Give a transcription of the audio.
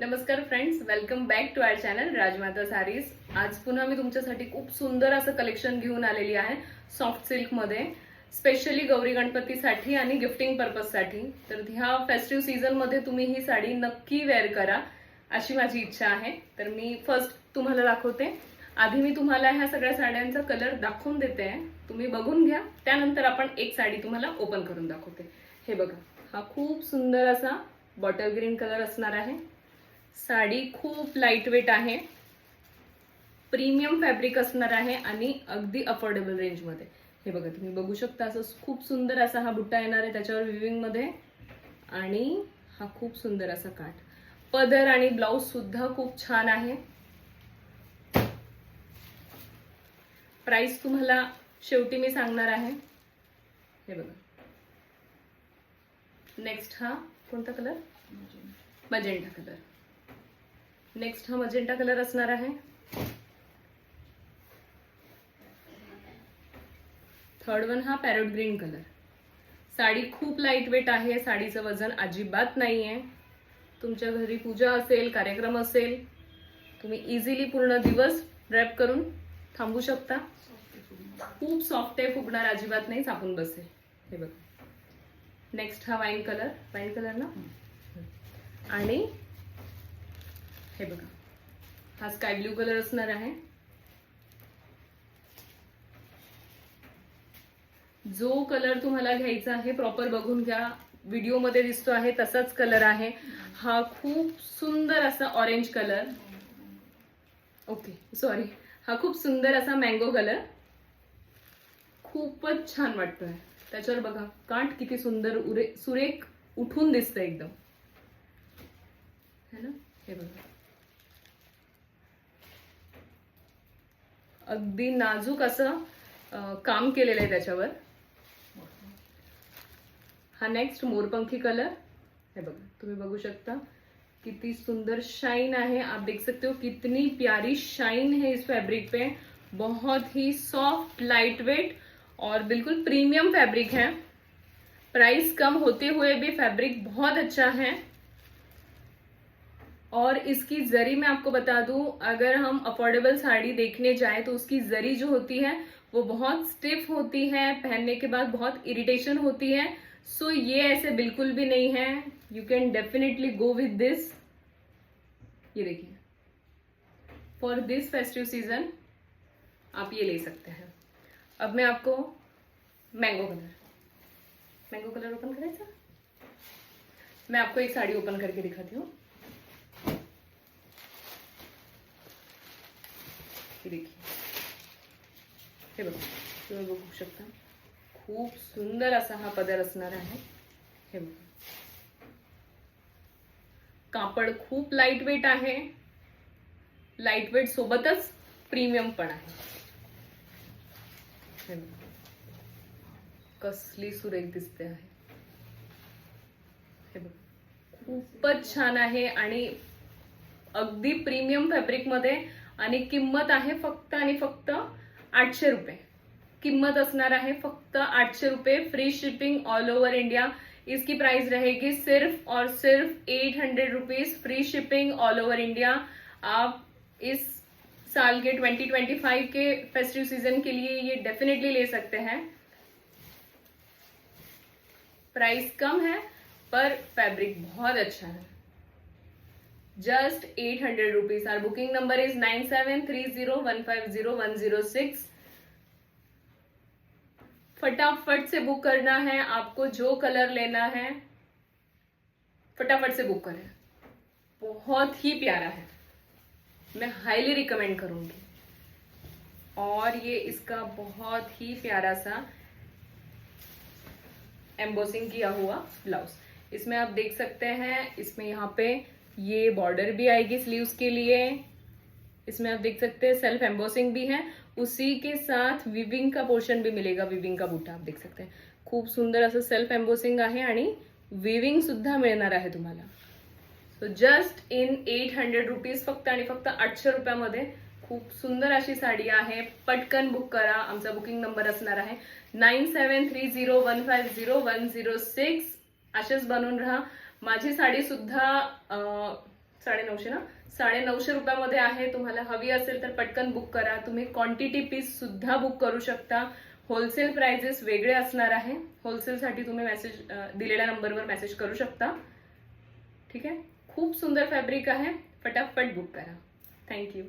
नमस्कार friends, welcome back to our channel Rajmata Sarees. आज पुन्हा मी तुमच्यासाठी खूप सुंदर असं कलेक्शन घेऊन आलेली आहे सॉफ्ट सिल्क मध्ये, स्पेशली गौरी गणपतीसाठी आणि गिफ्टिंग पर्पजसाठी. तर ह्या फेस्टिव्ह सीझन मध्ये तुम्ही ही साडी नक्की वेअर करा अशी माझी इच्छा आहे. तर मी फर्स्ट तुम्हाला दाखवते. आधी मी तुम्हाला ह्या सगळ्या साड्यांचा कलर दाखवून देते, तुम्ही बघून घ्या. त्यानंतर आपण एक साडी तुम्हाला ओपन करून दाखवते. हे बघा, हा खूप सुंदर असा बॉटल ग्रीन कलर असणार आहे. साडी खूप लाईट वेट आहे, प्रीमियम फॅब्रिक असणार आहे आणि अगदी अफोर्डेबल रेंज मध्ये. हे बघा, तुम्ही बघू शकता असं खूप सुंदर असा हा बुट्टा येणार आहे त्याच्यावर विविंग मध्ये, आणि हा खूप सुंदर असा काठ. पदर आणि ब्लाउज सुद्धा खूप छान आहे. प्राइस तुम्हाला शेवटी मी सांगणार आहे. हे बघा, नेक्स्ट हा कोणता कलर? Magenta colour. नेक्स्ट हा मजेंटा कलर असणार आहे. थर्ड वन हा पॅरोट ग्रीन कलर. साडी खूप लाईट वेट आहे, साडीचं वजन अजिबात नाहीये. तुमच्या घरी पूजा असेल, कार्यक्रम असेल, तुम्ही इझिली पूर्ण दिवस रॅप करून थांबू शकता. खूप सॉफ्ट आहे, फुगणार अजिबात नाही, चापून बसेल. हे बघा, नेक्स्ट हा वाईन कलर. वाईन कलर ना. आणि हे बघा, हा स्काय ब्ल्यू कलर असणार आहे. जो कलर तुम्हाला घ्यायचा आहे प्रॉपर बघून घ्या, व्हिडिओ मध्ये दिसतो आहे तसाच कलर आहे. हा खूप सुंदर असा ऑरेंज कलर, ओके सॉरी, हा खूप सुंदर असा मँगो कलर. खूपच छान वाटतोय. त्याच्यावर बघा काठ किती सुंदर सुरेख उठून दिसतं एकदम, है ना. हे बघा, अगदी नाजूक असं काम केलेलं आहे त्याच्यावर. हा नेक्स्ट मोरपंखी कलर. हे बघा, तुम्ही बघू शकता किती सुंदर शाइन है. आप देख सकते हो कितनी प्यारी शाइन है इस फैब्रिक पे. बहुत ही सॉफ्ट, लाइट वेट और बिल्कुल प्रीमियम फैब्रिक है. प्राइस कम होते हुए भी फैब्रिक बहुत अच्छा है. और इसकी जरी मैं आपको बता दूं, अगर हम अफोर्डेबल साड़ी देखने जाए तो उसकी जरी जो होती है वो बहुत स्टिफ होती है, पहनने के बाद बहुत इरिटेशन होती है. सो ये ऐसे बिल्कुल भी नहीं है. You can definitely go with this. ये देखिए, फॉर दिस फेस्टिव सीजन आप ये ले सकते हैं. अब मैं आपको मैंगो कलर ओपन करायचा. मैं आपको एक साड़ी ओपन करके दिखाती हूँ. देखिए, हे बघा, तुम्ही बघू शकता खूप सुंदर असा हा पदर असणार आहे. हे बघा, कापड खूप लाईट वेट आहे. लाईट वेट सोबतच प्रीमियम पण आहे. हे बघा, कसली सुरेख दिसते आहे. हे बघा, खूपच छान आहे आणि अगदी प्रीमियम फॅब्रिक मध्ये. आणि किंमत आहे फक्त आणि फक्त 800 रुपये. किंमत असणार आहे फक्त 800 रुपये, free shipping all over India. इसकी प्राइस रहेगी सिर्फ और सिर्फ 800 rupees, free shipping all over India. आप इस साल के 2025 के फेस्टिव सीजन के लिए ये डेफिनेटली ले सकते हैं. प्राइस कम है पर फैब्रिक बहुत अच्छा है. Just 800 rupees. Our booking number is 9730150106. फटाफट से बुक करना है. आपको जो कलर लेना है फटाफट से बुक करें. बहुत ही प्यारा है, मैं हाईली रिकमेंड करूंगी. और ये इसका बहुत ही प्यारा सा एम्बोसिंग किया हुआ ब्लाउज. इसमें आप देख सकते हैं, इसमें यहाँ पे ये बॉर्डर भी आएगी स्लीव्स के लिए. इसमें आप देख सकते हैं सेल्फ एम्बोसिंग भी है, उसी के साथ विविंग का पोर्शन भी मिलेगा. विविंग का बुटा आप देख सकते हैं. खूप सुंदर असं सेल्फ एम्बोसिंग आहे आणि विविंग सुद्धा मिळणार आहे तुम्हाला. सो जस्ट इन 800 रुपीज, फक्त आणि फक्त 800 रुपयामध्ये खूप सुंदर अशी साडी आहे. पटकन बुक करा. आमचा बुकिंग नंबर असणार आहे 9730150106. असेच बनवून राहा. माझी साडी सुद्धा 950 ना, 950 रुपयामध्ये आहे. तुम्हाला हवी असेल तर पटकन बुक करा. तुम्ही क्वांटिटी पीस सुद्धा बुक करू शकता. होलसेल प्राइजेस वेगळे असणार आहे. होलसेलसाठी तुम्ही मेसेज दिलेल्या नंबरवर मेसेज करू शकता. ठीक आहे. खूप सुंदर फॅब्रिक आहे. फटाफट बुक करा. थँक्यू.